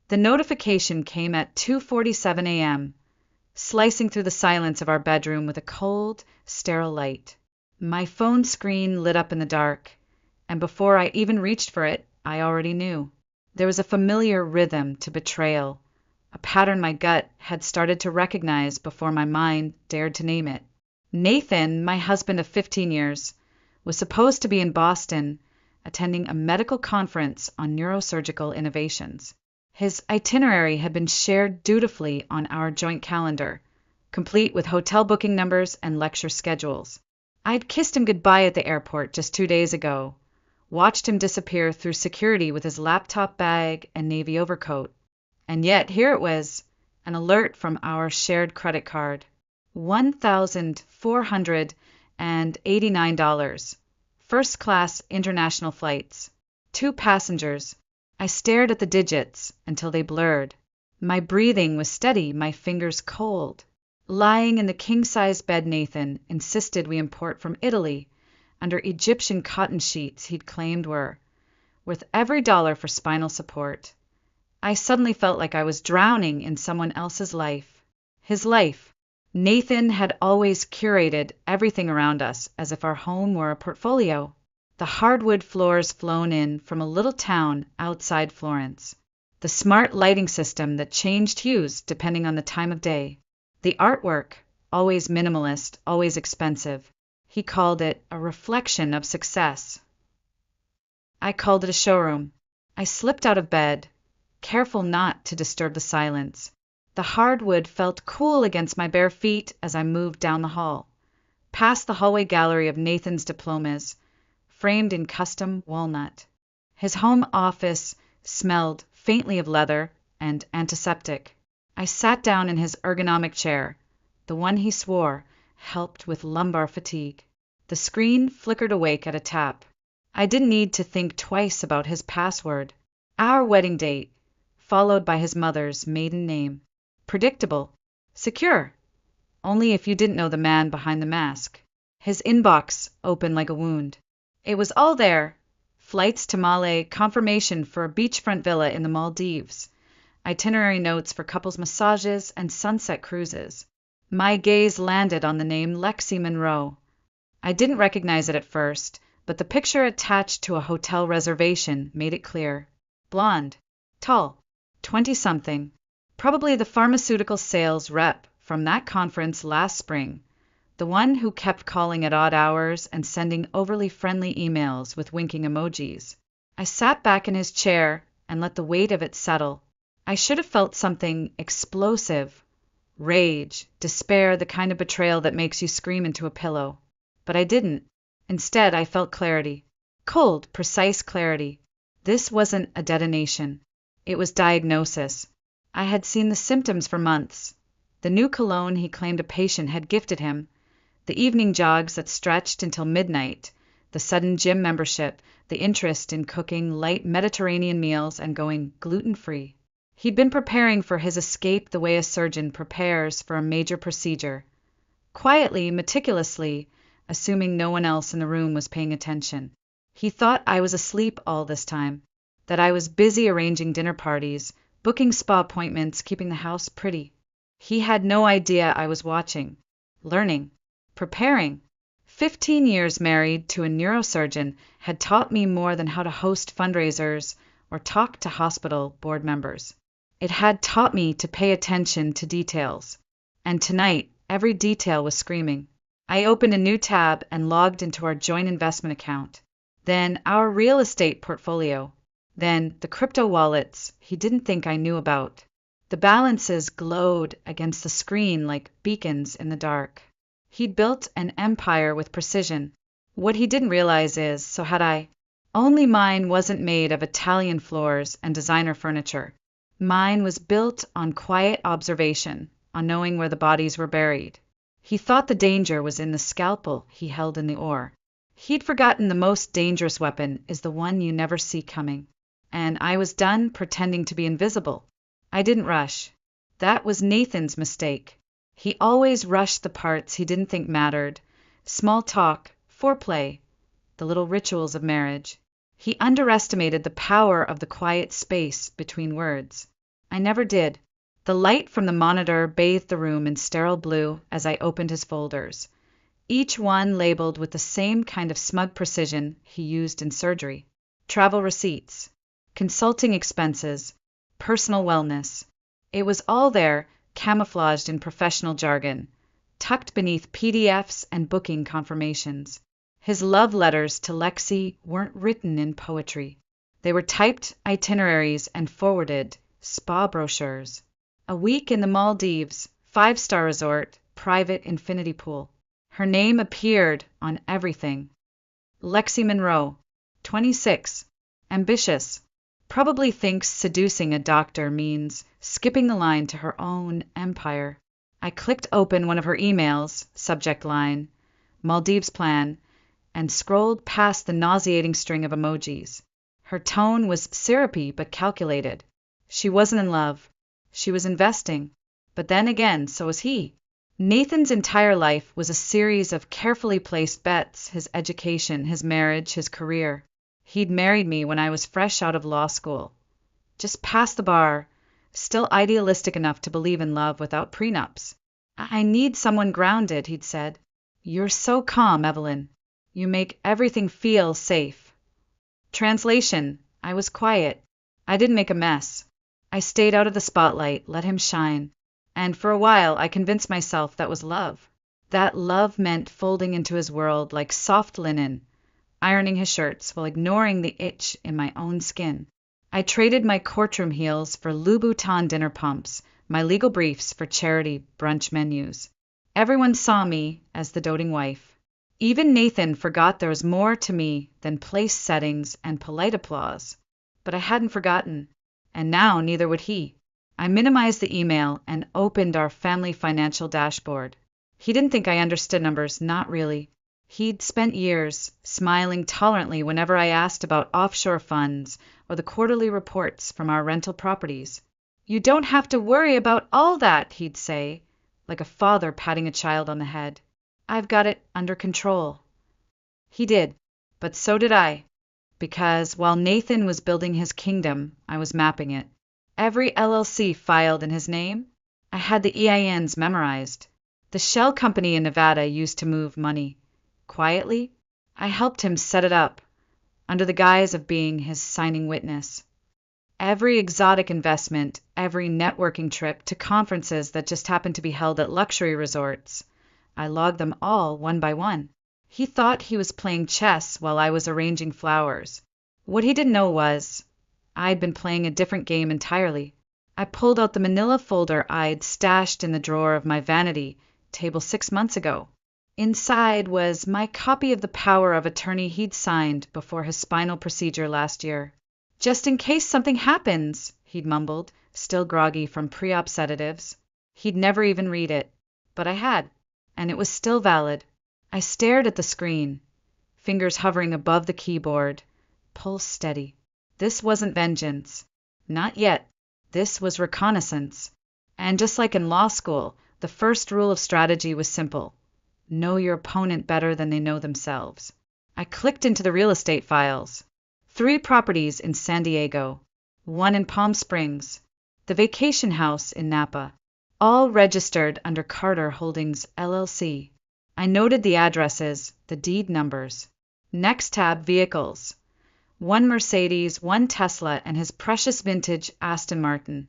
The notification came at 2:47 a.m., slicing through the silence of our bedroom with a cold, sterile light. My phone screen lit up in the dark, and before I even reached for it, I already knew. There was a familiar rhythm to betrayal, a pattern my gut had started to recognize before my mind dared to name it. Nathan, my husband of 15 years, was supposed to be in Boston attending a medical conference on neurosurgical innovations. His itinerary had been shared dutifully on our joint calendar, complete with hotel booking numbers and lecture schedules. I'd kissed him goodbye at the airport just 2 days ago, watched him disappear through security with his laptop bag and navy overcoat. And yet here it was, an alert from our shared credit card. $1,489. First-class international flights. 2 passengers. I stared at the digits until they blurred. My breathing was steady, my fingers cold. Lying in the king-size bed Nathan insisted we import from Italy, under Egyptian cotton sheets he'd claimed were worth every dollar for spinal support. I suddenly felt like I was drowning in someone else's life. His life. Nathan had always curated everything around us as if our home were a portfolio. The hardwood floors flown in from a little town outside Florence. The smart lighting system that changed hues depending on the time of day. The artwork, always minimalist, always expensive. He called it a reflection of success. I called it a showroom. I slipped out of bed, careful not to disturb the silence. The hardwood felt cool against my bare feet as I moved down the hall, past the hallway gallery of Nathan's diplomas, framed in custom walnut. His home office smelled faintly of leather and antiseptic. I sat down in his ergonomic chair, the one he swore helped with lumbar fatigue. The screen flickered awake at a tap. I didn't need to think twice about his password. Our wedding date, followed by his mother's maiden name. Predictable. Secure. Only if you didn't know the man behind the mask. His inbox open like a wound. It was all there. Flights to Male, confirmation for a beachfront villa in the Maldives, itinerary notes for couples massages and sunset cruises. My gaze landed on the name Lexi Monroe. I didn't recognize it at first, but the picture attached to a hotel reservation made it clear. Blonde. Tall. 20-something. Probably the pharmaceutical sales rep from that conference last spring. The one who kept calling at odd hours and sending overly friendly emails with winking emojis. I sat back in his chair and let the weight of it settle. I should have felt something explosive. Rage, despair, the kind of betrayal that makes you scream into a pillow. But I didn't. Instead, I felt clarity. Cold, precise clarity. This wasn't a detonation. It was diagnosis. I had seen the symptoms for months. The new cologne he claimed a patient had gifted him, the evening jogs that stretched until midnight, the sudden gym membership, the interest in cooking light Mediterranean meals and going gluten-free. He'd been preparing for his escape the way a surgeon prepares for a major procedure. Quietly, meticulously, assuming no one else in the room was paying attention. He thought I was asleep all this time, that I was busy arranging dinner parties, booking spa appointments, keeping the house pretty. He had no idea I was watching, learning, preparing. 15 years married to a neurosurgeon had taught me more than how to host fundraisers or talk to hospital board members. It had taught me to pay attention to details. And tonight, every detail was screaming. I opened a new tab and logged into our joint investment account. Then our real estate portfolio. Then the crypto wallets he didn't think I knew about. The balances glowed against the screen like beacons in the dark. He'd built an empire with precision. What he didn't realize is, so had I. Only mine wasn't made of Italian floors and designer furniture. Mine was built on quiet observation, on knowing where the bodies were buried. He thought the danger was in the scalpel he held in the oar. He'd forgotten the most dangerous weapon is the one you never see coming. And I was done pretending to be invisible. I didn't rush. That was Nathan's mistake. He always rushed the parts he didn't think mattered. Small talk, foreplay, the little rituals of marriage. He underestimated the power of the quiet space between words. I never did. The light from the monitor bathed the room in sterile blue as I opened his folders, each one labeled with the same kind of smug precision he used in surgery. Travel receipts, consulting expenses, personal wellness. It was all there, camouflaged in professional jargon, tucked beneath PDFs and booking confirmations. His love letters to Lexi weren't written in poetry. They were typed itineraries and forwarded spa brochures. A week in the Maldives, 5-star resort, private infinity pool. Her name appeared on everything. Lexi Monroe, 26, ambitious, probably thinks seducing a doctor means skipping the line to her own empire. I clicked open one of her emails, subject line, Maldives plan, and scrolled past the nauseating string of emojis. Her tone was syrupy but calculated. She wasn't in love. She was investing. But then again, so was he. Nathan's entire life was a series of carefully placed bets: his education, his marriage, his career. He'd married me when I was fresh out of law school. Just past the bar, still idealistic enough to believe in love without prenups. I need someone grounded, he'd said. You're so calm, Evelyn. You make everything feel safe. Translation: I was quiet. I didn't make a mess. I stayed out of the spotlight, let him shine. And for a while I convinced myself that was love. That love meant folding into his world like soft linen, ironing his shirts while ignoring the itch in my own skin. I traded my courtroom heels for Louboutin dinner pumps, my legal briefs for charity brunch menus. Everyone saw me as the doting wife. Even Nathan forgot there was more to me than place settings and polite applause. But I hadn't forgotten, and now neither would he. I minimized the email and opened our family financial dashboard. He didn't think I understood numbers, not really. He'd spent years smiling tolerantly whenever I asked about offshore funds or the quarterly reports from our rental properties. You don't have to worry about all that, he'd say, like a father patting a child on the head. I've got it under control. He did, but so did I, because while Nathan was building his kingdom, I was mapping it. Every LLC filed in his name, I had the EINs memorized. The shell company in Nevada used to move money. Quietly, I helped him set it up, under the guise of being his signing witness. Every exotic investment, every networking trip to conferences that just happened to be held at luxury resorts, I logged them all one by one. He thought he was playing chess while I was arranging flowers. What he didn't know was I'd been playing a different game entirely. I pulled out the manila folder I'd stashed in the drawer of my vanity table 6 months ago. Inside was my copy of the power of attorney he'd signed before his spinal procedure last year. Just in case something happens, he'd mumbled, still groggy from pre-op sedatives. He'd never even read it, but I had, and it was still valid. I stared at the screen, fingers hovering above the keyboard, pulse steady. This wasn't vengeance. Not yet. This was reconnaissance. And just like in law school, the first rule of strategy was simple. Know your opponent better than they know themselves. I clicked into the real estate files. 3 properties in San Diego, 1 in Palm Springs, the vacation house in Napa, all registered under Carter Holdings, LLC. I noted the addresses, the deed numbers. Next tab, vehicles. 1 Mercedes, 1 Tesla, and his precious vintage Aston Martin,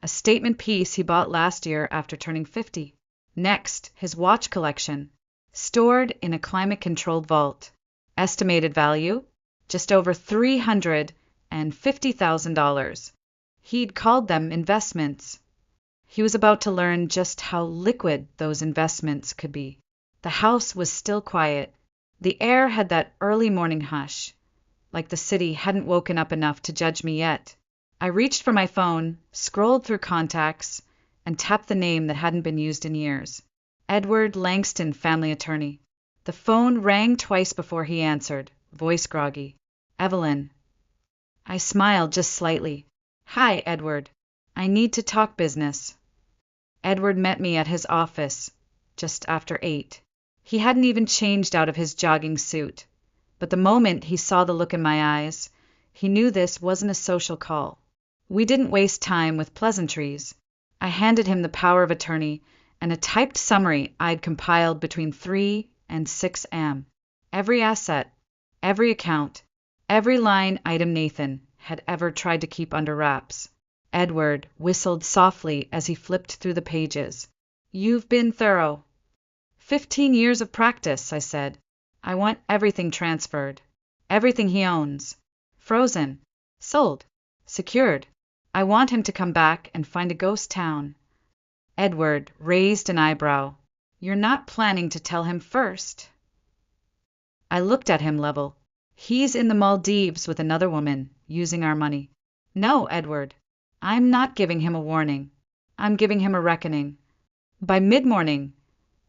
a statement piece he bought last year after turning 50. Next, his watch collection, stored in a climate-controlled vault. Estimated value? Just over $350,000. He'd called them investments. He was about to learn just how liquid those investments could be. The house was still quiet. The air had that early morning hush, like the city hadn't woken up enough to judge me yet. I reached for my phone, scrolled through contacts, and tapped the name that hadn't been used in years. Edward Langston, family attorney. The phone rang twice before he answered, voice groggy. Evelyn. I smiled just slightly. Hi, Edward. I need to talk business. Edward met me at his office, just after 8. He hadn't even changed out of his jogging suit. But the moment he saw the look in my eyes, he knew this wasn't a social call. We didn't waste time with pleasantries. I handed him the power of attorney and a typed summary I'd compiled between 3 and 6 am. Every asset, every account, every line item Nathan had ever tried to keep under wraps. Edward whistled softly as he flipped through the pages. You've been thorough. 15 years of practice, I said. I want everything transferred. Everything he owns. Frozen. Sold. Secured. I want him to come back and find a ghost town. Edward raised an eyebrow. You're not planning to tell him first? I looked at him level. He's in the Maldives with another woman, using our money. No, Edward. I'm not giving him a warning. I'm giving him a reckoning. By mid-morning,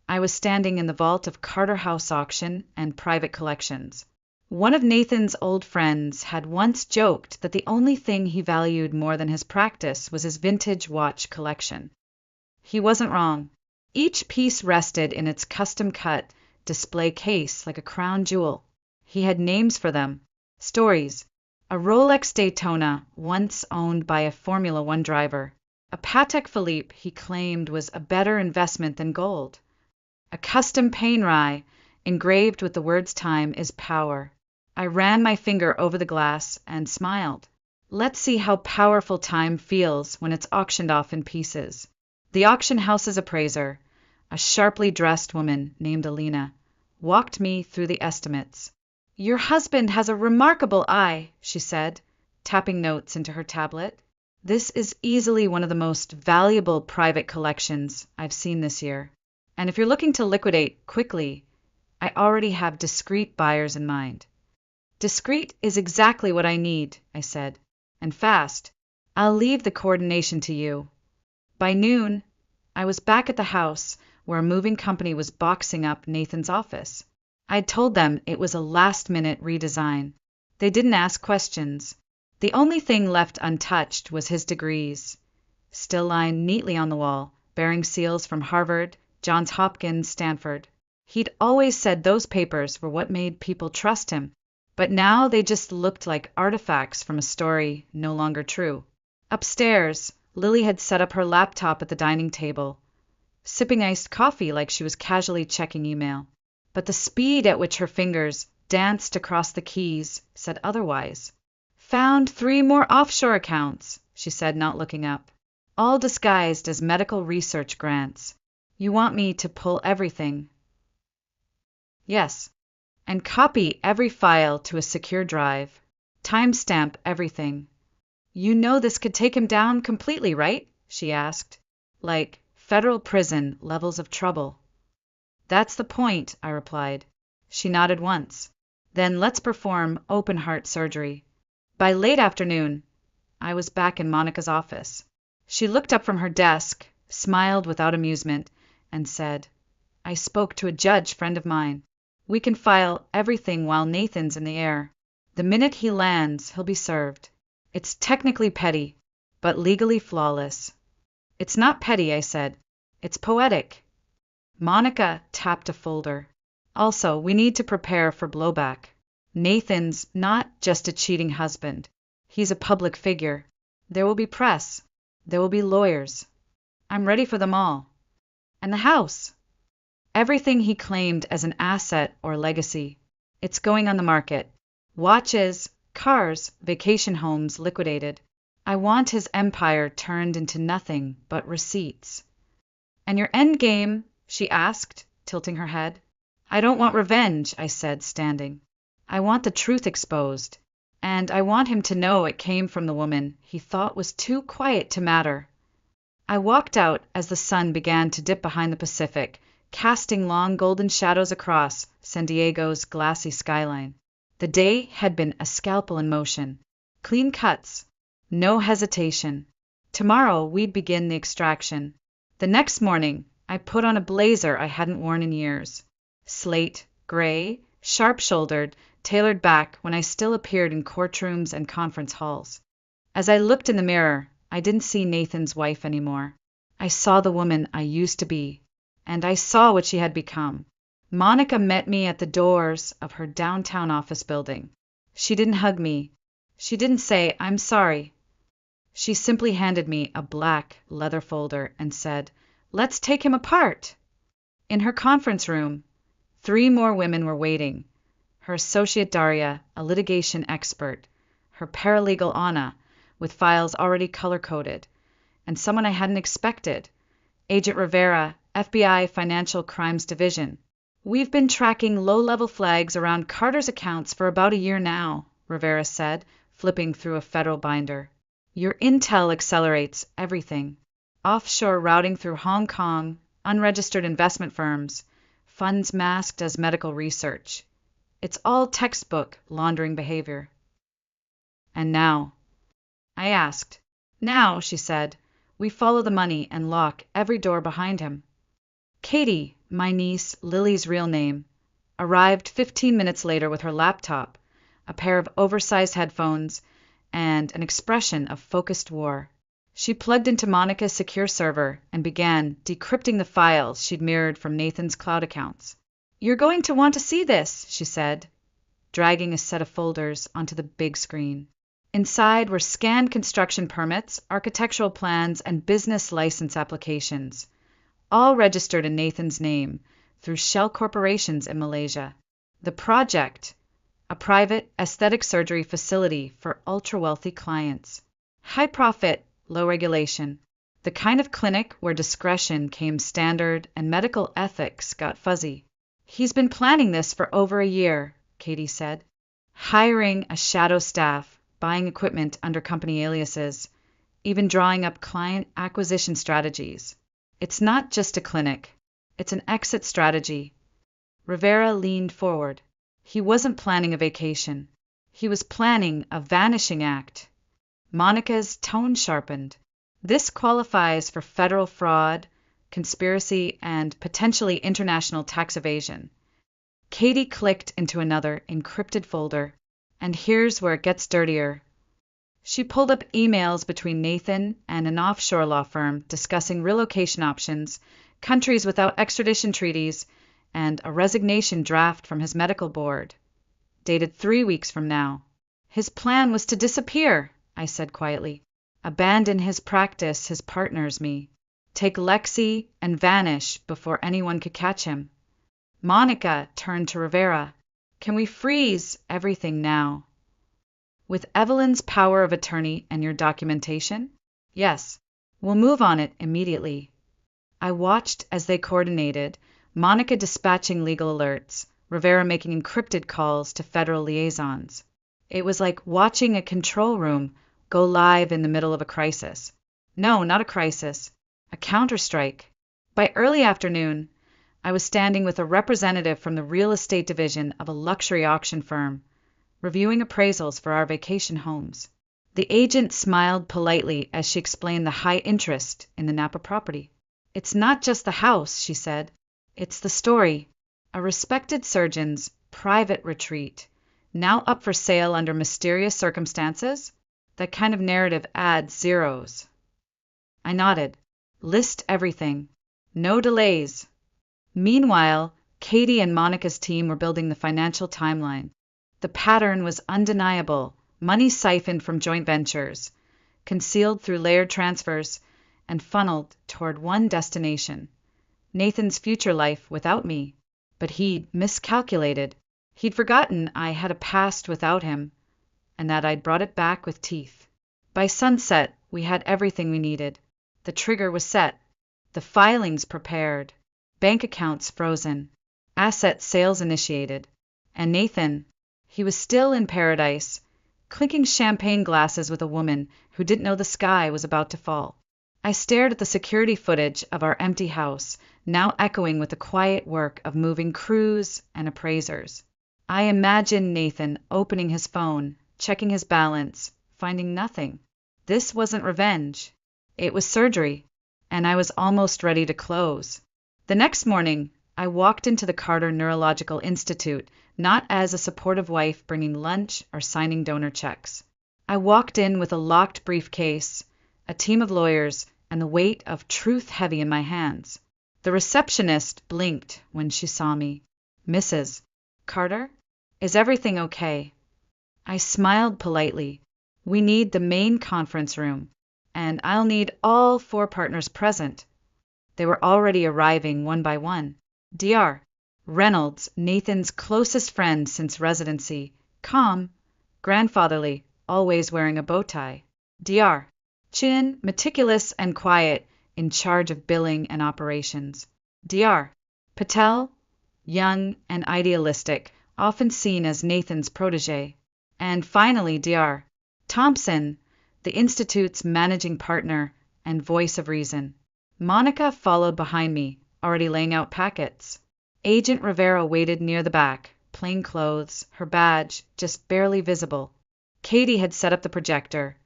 I was standing in the vault of Carter House Auction and Private Collections. One of Nathan's old friends had once joked that the only thing he valued more than his practice was his vintage watch collection. He wasn't wrong. Each piece rested in its custom-cut display case like a crown jewel. He had names for them. Stories. A Rolex Daytona once owned by a Formula One driver. A Patek Philippe he claimed was a better investment than gold. A custom Panerai engraved with the words "Time is power." I ran my finger over the glass and smiled. Let's see how powerful time feels when it's auctioned off in pieces. The auction house's appraiser, a sharply dressed woman named Alina, walked me through the estimates. Your husband has a remarkable eye, she said, tapping notes into her tablet. This is easily one of the most valuable private collections I've seen this year. And if you're looking to liquidate quickly, I already have discreet buyers in mind. Discreet is exactly what I need, I said, and fast. I'll leave the coordination to you. By noon, I was back at the house where a moving company was boxing up Nathan's office. I'd told them it was a last-minute redesign. They didn't ask questions. The only thing left untouched was his degrees, still lying neatly on the wall, bearing seals from Harvard, Johns Hopkins, Stanford. He'd always said those papers were what made people trust him, but now they just looked like artifacts from a story no longer true. Upstairs, Lily had set up her laptop at the dining table, sipping iced coffee like she was casually checking email. But the speed at which her fingers danced across the keys said otherwise. Found 3 more offshore accounts, she said, not looking up, all disguised as medical research grants. You want me to pull everything? Yes, and copy every file to a secure drive. Timestamp everything. You know this could take him down completely, right? She asked. Like federal prison levels of trouble. That's the point, I replied. She nodded once. Then let's perform open-heart surgery. By late afternoon, I was back in Monica's office. She looked up from her desk, smiled without amusement, and said, I spoke to a judge friend of mine. We can file everything while Nathan's in the air. The minute he lands, he'll be served. It's technically petty, but legally flawless. It's not petty, I said. It's poetic. Monica tapped a folder. Also, we need to prepare for blowback. Nathan's not just a cheating husband. He's a public figure. There will be press. There will be lawyers. I'm ready for them all. And the house. Everything he claimed as an asset or legacy. It's going on the market. Watches, cars, vacation homes liquidated. I want his empire turned into nothing but receipts. And your end game? She asked, tilting her head. I don't want revenge, I said, standing. I want the truth exposed, and I want him to know it came from the woman he thought was too quiet to matter. I walked out as the sun began to dip behind the Pacific, casting long golden shadows across San Diego's glassy skyline. The day had been a scalpel in motion. Clean cuts. No hesitation. Tomorrow we'd begin the extraction. The next morning, I put on a blazer I hadn't worn in years. Slate, gray, sharp-shouldered, tailored back when I still appeared in courtrooms and conference halls. As I looked in the mirror, I didn't see Nathan's wife anymore. I saw the woman I used to be, and I saw what she had become. Monica met me at the doors of her downtown office building. She didn't hug me. She didn't say, I'm sorry. She simply handed me a black leather folder and said, "Let's take him apart." In her conference room, 3 more women were waiting. Her associate Daria, a litigation expert, her paralegal Anna, with files already color-coded, and someone I hadn't expected, Agent Rivera, FBI Financial Crimes Division. "We've been tracking low-level flags around Carter's accounts for about a year now," Rivera said, flipping through a federal binder. "Your intel accelerates everything. Offshore routing through Hong Kong, unregistered investment firms, funds masked as medical research. It's all textbook laundering behavior." "And now?" I asked. "Now," she said, "we follow the money and lock every door behind him." Katie, my niece, Lily's real name, arrived 15 minutes later with her laptop, a pair of oversized headphones, and an expression of focused war. She plugged into Monica's secure server and began decrypting the files she'd mirrored from Nathan's cloud accounts. "You're going to want to see this," she said, dragging a set of folders onto the big screen. Inside were scanned construction permits, architectural plans, and business license applications, all registered in Nathan's name through shell corporations in Malaysia. The project, a private aesthetic surgery facility for ultra-wealthy clients. High profit, low regulation. The kind of clinic where discretion came standard and medical ethics got fuzzy. "He's been planning this for over a year," Katie said. "Hiring a shadow staff, buying equipment under company aliases, even drawing up client acquisition strategies. It's not just a clinic. It's an exit strategy." Rivera leaned forward. He wasn't planning a vacation. He was planning a vanishing act. Monica's tone sharpened. "This qualifies for federal fraud, conspiracy, and potentially international tax evasion." Katie clicked into another encrypted folder. "And here's where it gets dirtier." She pulled up emails between Nathan and an offshore law firm discussing relocation options, countries without extradition treaties, and a resignation draft from his medical board, dated 3 weeks from now. "His plan was to disappear," I said quietly. "Abandon his practice, his partners, me. Take Lexi and vanish before anyone could catch him." Monica turned to Rivera. "Can we freeze everything now?" "With Evelyn's power of attorney and your documentation?" "Yes. We'll move on it immediately." I watched as they coordinated, Monica dispatching legal alerts, Rivera making encrypted calls to federal liaisons. It was like watching a control room go live in the middle of a crisis. No, not a crisis. A counterstrike. By early afternoon, I was standing with a representative from the real estate division of a luxury auction firm, reviewing appraisals for our vacation homes. The agent smiled politely as she explained the high interest in the Napa property. "It's not just the house," she said. "It's the story. A respected surgeon's private retreat, now up for sale under mysterious circumstances? That kind of narrative adds zeros." I nodded. "List everything. No delays." Meanwhile, Katie and Monica's team were building the financial timeline. The pattern was undeniable. Money siphoned from joint ventures, concealed through layered transfers, and funneled toward one destination: Nathan's future life without me. But he'd miscalculated. He'd forgotten I had a past without him, and that I'd brought it back with teeth. By sunset, we had everything we needed. The trigger was set, the filings prepared, bank accounts frozen, asset sales initiated, and Nathan, he was still in paradise, clinking champagne glasses with a woman who didn't know the sky was about to fall. I stared at the security footage of our empty house, now echoing with the quiet work of moving crews and appraisers. I imagined Nathan opening his phone, checking his balance, finding nothing. This wasn't revenge. It was surgery, and I was almost ready to close. The next morning, I walked into the Carter Neurological Institute, not as a supportive wife bringing lunch or signing donor checks. I walked in with a locked briefcase, a team of lawyers, and the weight of truth heavy in my hands. The receptionist blinked when she saw me. "Mrs. Carter, is everything okay?" I smiled politely. "We need the main conference room." and I'll need all 4 partners present. They were already arriving one by one. Dr. Reynolds, Nathan's closest friend since residency, calm, grandfatherly, always wearing a bow tie. Dr. Chin, meticulous and quiet, in charge of billing and operations. Dr. Patel, young and idealistic, often seen as Nathan's protege. And finally, Dr. Thompson, the Institute's managing partner and voice of reason. Monica followed behind me, already laying out packets. Agent Rivera waited near the back, plain clothes, her badge just barely visible. Katie had set up the projector,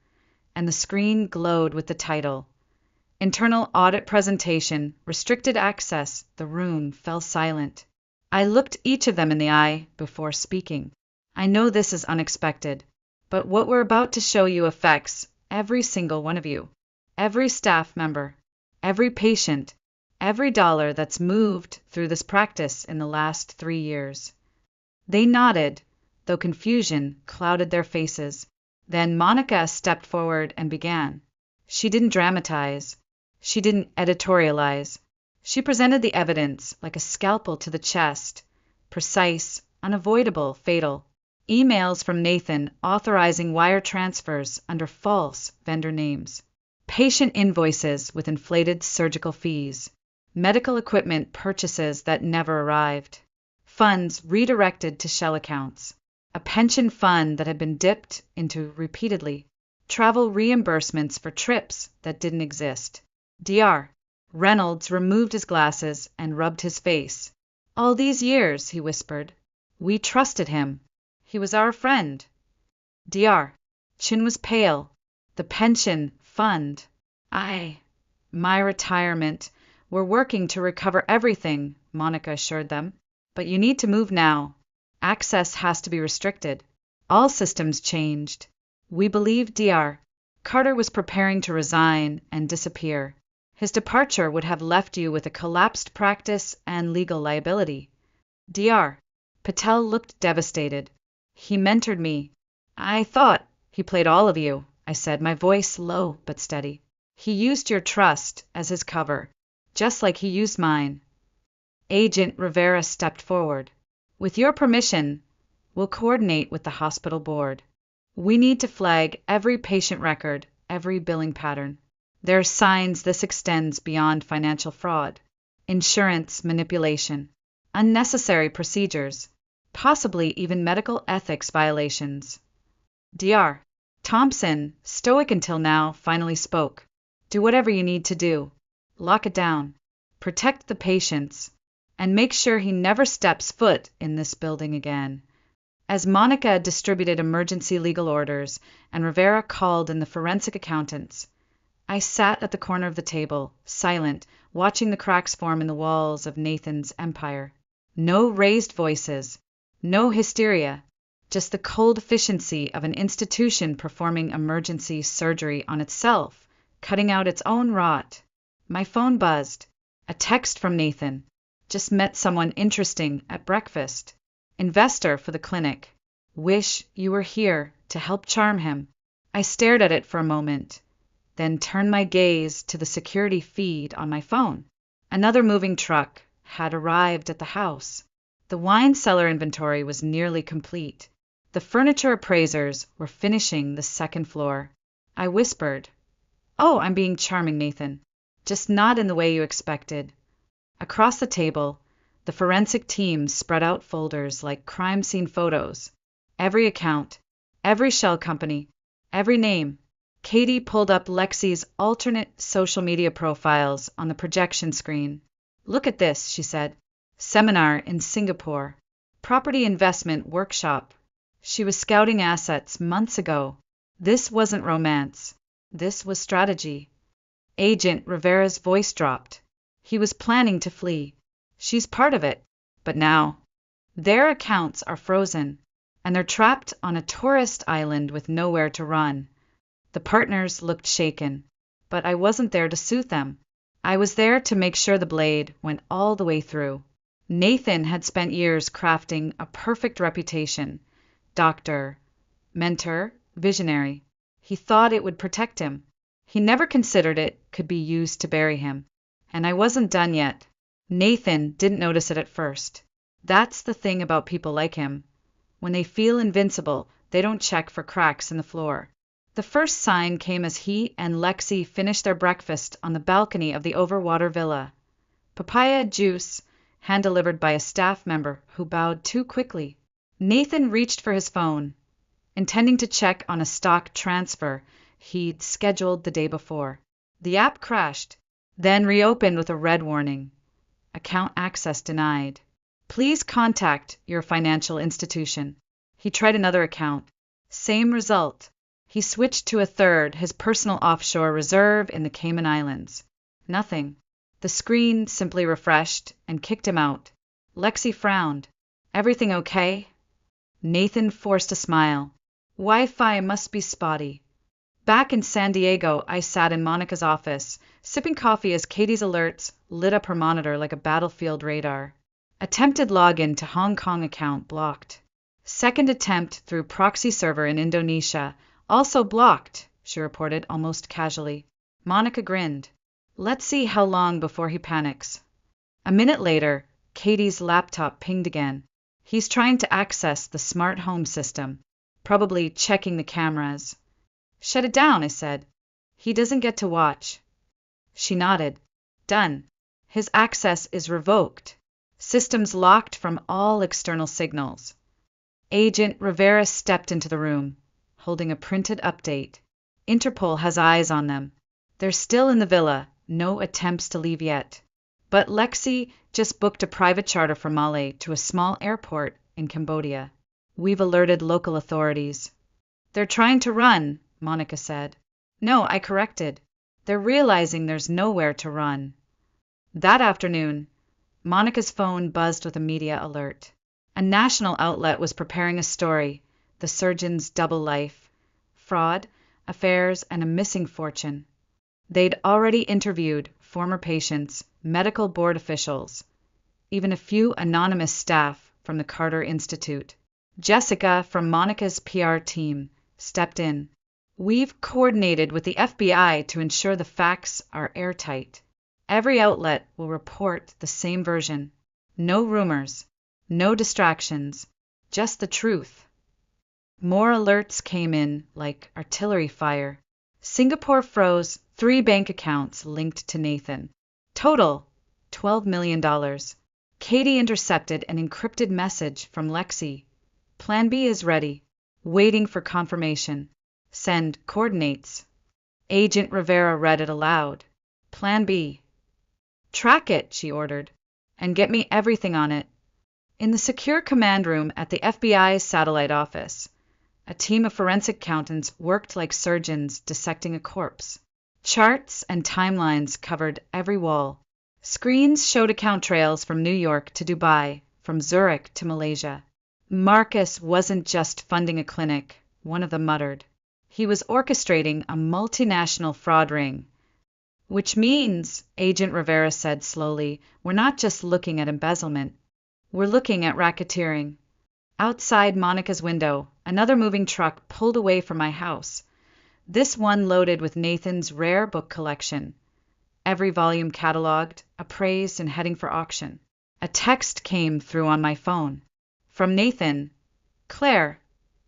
and the screen glowed with the title. Internal Audit Presentation, Restricted Access. The room fell silent. I looked each of them in the eye before speaking. I know this is unexpected, but what we're about to show you affects every single one of you. Every staff member, every patient, every dollar that's moved through this practice in the last 3 years. They nodded, though confusion clouded their faces. Then Monica stepped forward and began. She didn't dramatize. She didn't editorialize. She presented the evidence like a scalpel to the chest. Precise, unavoidable, fatal. Emails from Nathan authorizing wire transfers under false vendor names. Patient invoices with inflated surgical fees. Medical equipment purchases that never arrived. Funds redirected to shell accounts. A pension fund that had been dipped into repeatedly. Travel reimbursements for trips that didn't exist. Dr. Reynolds removed his glasses and rubbed his face. All these years, he whispered. We trusted him. He was our friend. Dr. Chin was pale. The pension fund. My retirement. We're working to recover everything, Monica assured them. But you need to move now. Access has to be restricted. All systems changed. We believe Dr. Carter was preparing to resign and disappear. His departure would have left you with a collapsed practice and legal liability. Dr. Patel looked devastated. He mentored me. I thought he played all of you, I said, my voice low but steady. He used your trust as his cover, just like he used mine. Agent Rivera stepped forward. With your permission, we'll coordinate with the hospital board. We need to flag every patient record, every billing pattern. There are signs this extends beyond financial fraud, insurance manipulation, unnecessary procedures, possibly even medical ethics violations. Dr. Thompson, stoic until now, finally spoke. Do whatever you need to do. Lock it down. Protect the patients. And make sure he never steps foot in this building again. As Monica distributed emergency legal orders and Rivera called in the forensic accountants, I sat at the corner of the table, silent, watching the cracks form in the walls of Nathan's empire. No raised voices, no hysteria, just the cold efficiency of an institution performing emergency surgery on itself, cutting out its own rot. My phone buzzed. A text from Nathan. Just met someone interesting at breakfast. Investor for the clinic. Wish you were here to help charm him. I stared at it for a moment, then turned my gaze to the security feed on my phone. Another moving truck had arrived at the house. The wine cellar inventory was nearly complete. The furniture appraisers were finishing the second floor. I whispered, "Oh, I'm being charming, Nathan. Just not in the way you expected." Across the table, the forensic team spread out folders like crime scene photos. Every account, every shell company, every name. Katie pulled up Lexi's alternate social media profiles on the projection screen. "Look at this," she said. "Seminar in Singapore. Property investment workshop." She was scouting assets months ago. This wasn't romance. This was strategy. Agent Rivera's voice dropped. He was planning to flee. She's part of it. But now, their accounts are frozen, and they're trapped on a tourist island with nowhere to run. The partners looked shaken, but I wasn't there to soothe them. I was there to make sure the blade went all the way through. Nathan had spent years crafting a perfect reputation. Doctor, mentor, visionary. He thought it would protect him. He never considered it could be used to bury him. And I wasn't done yet. Nathan didn't notice it at first. That's the thing about people like him. When they feel invincible, they don't check for cracks in the floor. The first sign came as he and Lexi finished their breakfast on the balcony of the overwater villa. Papaya juice, hand-delivered by a staff member who bowed too quickly. Nathan reached for his phone, intending to check on a stock transfer he'd scheduled the day before. The app crashed, then reopened with a red warning. Account access denied. Please contact your financial institution. He tried another account. Same result. He switched to a third, his personal offshore reserve in the Cayman Islands. Nothing. The screen simply refreshed and kicked him out. Lexi frowned. Everything okay? Nathan forced a smile. Wi-Fi must be spotty. Back in San Diego, I sat in Monica's office, sipping coffee as Katie's alerts lit up her monitor like a battlefield radar. Attempted login to Hong Kong account blocked. Second attempt through proxy server in Indonesia, also blocked, she reported almost casually. Monica grinned. Let's see how long before he panics. A minute later, Katie's laptop pinged again. He's trying to access the smart home system, probably checking the cameras. Shut it down, I said. He doesn't get to watch. She nodded. Done. His access is revoked. Systems locked from all external signals. Agent Rivera stepped into the room, holding a printed update. Interpol has eyes on them. They're still in the villa, no attempts to leave yet. But Lexi just booked a private charter from Male to a small airport in Cambodia. We've alerted local authorities. They're trying to run, Monica said. No, I corrected. They're realizing there's nowhere to run. That afternoon, Monica's phone buzzed with a media alert. A national outlet was preparing a story, the surgeon's double life, fraud, affairs, and a missing fortune. They'd already interviewed former patients, medical board officials, even a few anonymous staff from the Carter Institute. Jessica from Monica's PR team stepped in. We've coordinated with the FBI to ensure the facts are airtight. Every outlet will report the same version. No rumors, no distractions, just the truth. More alerts came in like artillery fire. Singapore froze 3 bank accounts linked to Nathan. Total, $12 million. Katie intercepted an encrypted message from Lexi. Plan B is ready. Waiting for confirmation. Send coordinates. Agent Rivera read it aloud. Plan B. Track it, she ordered, and get me everything on it. In the secure command room at the FBI's satellite office, a team of forensic accountants worked like surgeons dissecting a corpse. Charts and timelines covered every wall. Screens showed account trails from New York to Dubai, from Zurich to Malaysia. Marcus wasn't just funding a clinic, one of them muttered. He was orchestrating a multinational fraud ring. Which means, Agent Rivera said slowly, we're not just looking at embezzlement. We're looking at racketeering. Outside Monica's window, another moving truck pulled away from my house. This one loaded with Nathan's rare book collection. Every volume catalogued, appraised, and heading for auction. A text came through on my phone. From Nathan. Claire,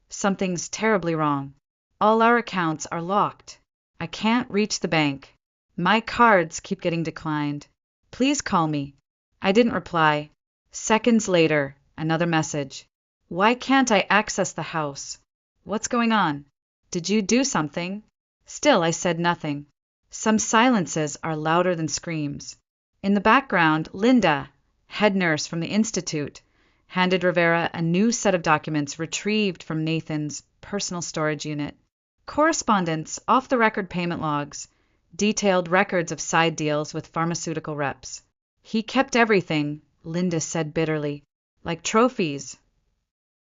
something's terribly wrong. All our accounts are locked. I can't reach the bank. My cards keep getting declined. Please call me. I didn't reply. Seconds later, another message. Why can't I access the house? What's going on? Did you do something? Still, I said nothing. Some silences are louder than screams. In the background, Linda, head nurse from the Institute, handed Rivera a new set of documents retrieved from Nathan's personal storage unit. Correspondence, off-the-record payment logs, detailed records of side deals with pharmaceutical reps. He kept everything, Linda said bitterly, like trophies.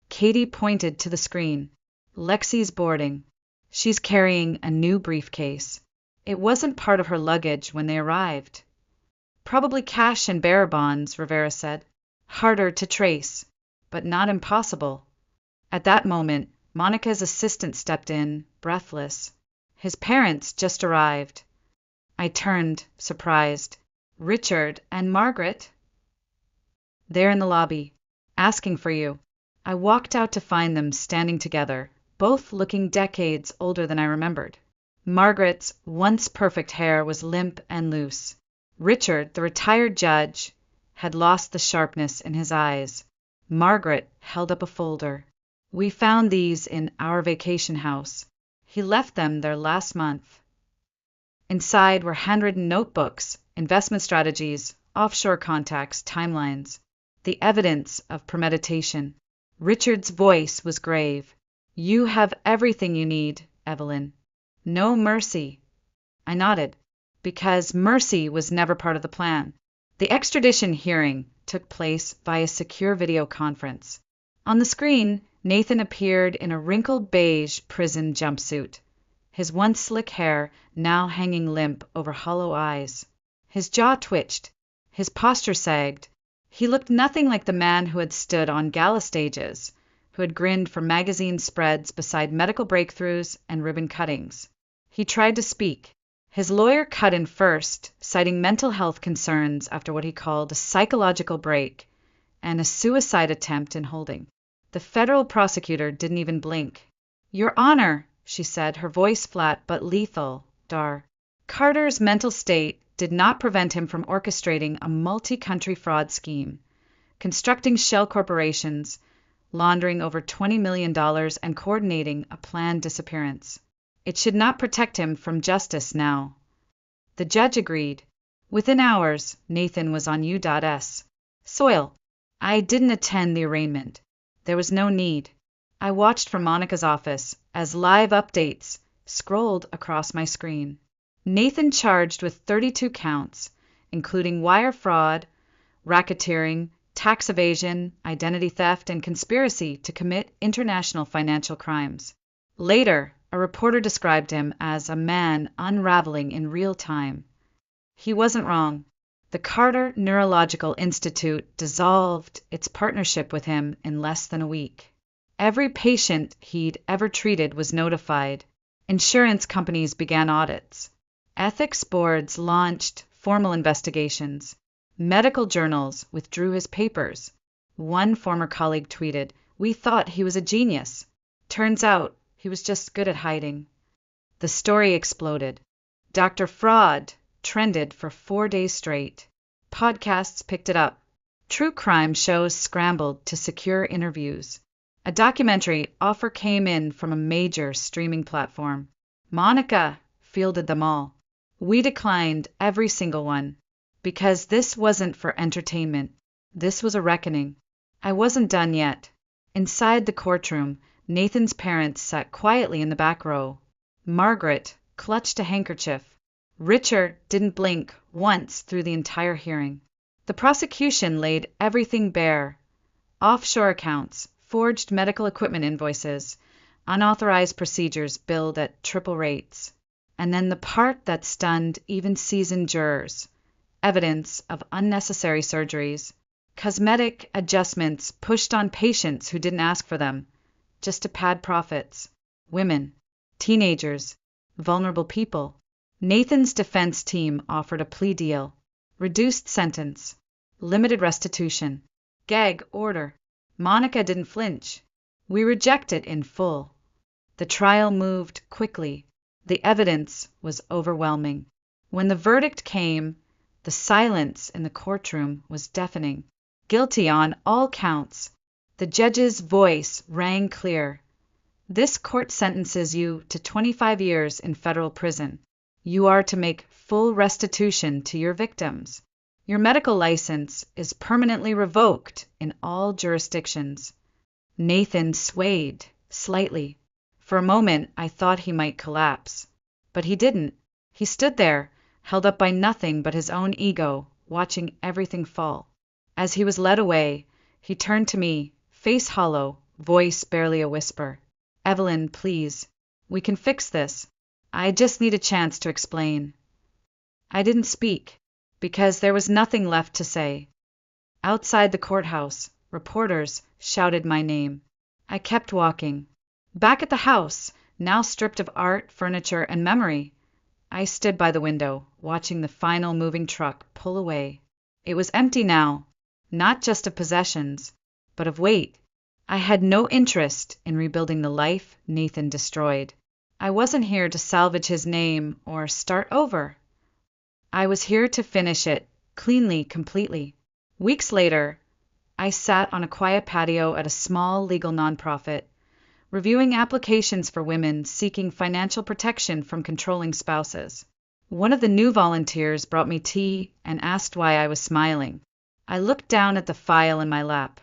Katie pointed to the screen. Lexi's boarding. She's carrying a new briefcase. It wasn't part of her luggage when they arrived. Probably cash and bearer bonds, Rivera said. Harder to trace, but not impossible. At that moment, Monica's assistant stepped in, breathless. His parents just arrived. I turned, surprised. Richard and Margaret? There in the lobby, asking for you. I walked out to find them standing together, both looking decades older than I remembered. Margaret's once perfect hair was limp and loose. Richard, the retired judge, had lost the sharpness in his eyes. Margaret held up a folder. We found these in our vacation house. He left them there last month. Inside were handwritten notebooks, investment strategies, offshore contacts, timelines, the evidence of premeditation. Richard's voice was grave. You have everything you need, Evelyn. No mercy. I nodded, because mercy was never part of the plan. The extradition hearing took place via secure video conference. On the screen, Nathan appeared in a wrinkled beige prison jumpsuit, his once slick hair now hanging limp over hollow eyes. His jaw twitched, his posture sagged. He looked nothing like the man who had stood on gala stages, who had grinned for magazine spreads beside medical breakthroughs and ribbon cuttings. He tried to speak. His lawyer cut in first, citing mental health concerns after what he called a psychological break and a suicide attempt in holding. The federal prosecutor didn't even blink. Your Honor, she said, her voice flat but lethal. Carter's mental state did not prevent him from orchestrating a multi-country fraud scheme, constructing shell corporations, laundering over $20 million, and coordinating a planned disappearance. It should not protect him from justice now. The judge agreed. Within hours, Nathan was on U.S. soil. I didn't attend the arraignment. There was no need. I watched from Monica's office as live updates scrolled across my screen. Nathan charged with 32 counts, including wire fraud, racketeering, tax evasion, identity theft, and conspiracy to commit international financial crimes. Later, a reporter described him as a man unraveling in real time. He wasn't wrong. The Carter Neurological Institute dissolved its partnership with him in less than a week. Every patient he'd ever treated was notified. Insurance companies began audits. Ethics boards launched formal investigations. Medical journals withdrew his papers. One former colleague tweeted, "We thought he was a genius. Turns out he was just good at hiding." The story exploded. Dr. Fraud trended for 4 days straight. Podcasts picked it up. True crime shows scrambled to secure interviews. A documentary offer came in from a major streaming platform. Monica fielded them all. We declined every single one, because this wasn't for entertainment. This was a reckoning. I wasn't done yet. Inside the courtroom, Nathan's parents sat quietly in the back row. Margaret clutched a handkerchief. Richard didn't blink once through the entire hearing. The prosecution laid everything bare. Offshore accounts, forged medical equipment invoices, unauthorized procedures billed at triple rates. And then the part that stunned even seasoned jurors. Evidence of unnecessary surgeries. Cosmetic adjustments pushed on patients who didn't ask for them, just to pad profits. Women, teenagers, vulnerable people. Nathan's defense team offered a plea deal. Reduced sentence. Limited restitution. Gag order. Monica didn't flinch. We reject it in full. The trial moved quickly. The evidence was overwhelming. When the verdict came, the silence in the courtroom was deafening. Guilty on all counts. The judge's voice rang clear. This court sentences you to 25 years in federal prison. You are to make full restitution to your victims. Your medical license is permanently revoked in all jurisdictions. Nathan swayed slightly. For a moment, I thought he might collapse. But he didn't. He stood there, held up by nothing but his own ego, watching everything fall. As he was led away, he turned to me, face hollow, voice barely a whisper. Evelyn, please. We can fix this. I just need a chance to explain. I didn't speak, because there was nothing left to say. Outside the courthouse, reporters shouted my name. I kept walking. Back at the house, now stripped of art, furniture, and memory. I stood by the window, watching the final moving truck pull away. It was empty now, not just of possessions, but of weight. I had no interest in rebuilding the life Nathan destroyed. I wasn't here to salvage his name or start over. I was here to finish it, cleanly, completely. Weeks later, I sat on a quiet patio at a small legal nonprofit, reviewing applications for women seeking financial protection from controlling spouses. One of the new volunteers brought me tea and asked why I was smiling. I looked down at the file in my lap.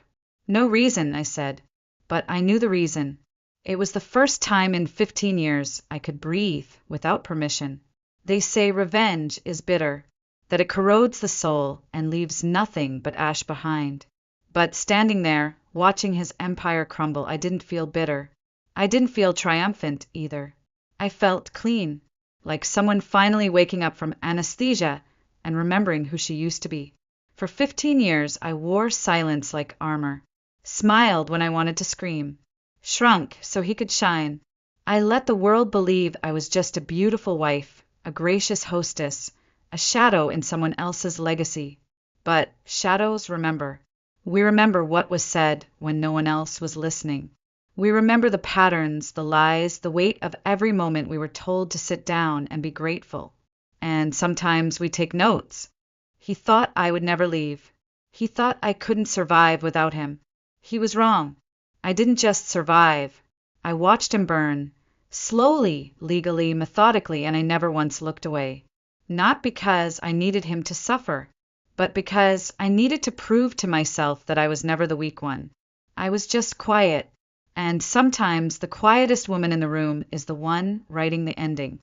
No reason, I said, but I knew the reason. It was the first time in 15 years I could breathe without permission. They say revenge is bitter, that it corrodes the soul and leaves nothing but ash behind. But standing there, watching his empire crumble, I didn't feel bitter. I didn't feel triumphant either. I felt clean, like someone finally waking up from anesthesia and remembering who she used to be. For 15 years, I wore silence like armor, smiled when I wanted to scream, shrunk so he could shine. I let the world believe I was just a beautiful wife, a gracious hostess, a shadow in someone else's legacy. But shadows remember. We remember what was said when no one else was listening. We remember the patterns, the lies, the weight of every moment we were told to sit down and be grateful. And sometimes we take notes. He thought I would never leave. He thought I couldn't survive without him. He was wrong. I didn't just survive. I watched him burn, slowly, legally, methodically, and I never once looked away. Not because I needed him to suffer, but because I needed to prove to myself that I was never the weak one. I was just quiet. And sometimes the quietest woman in the room is the one writing the ending.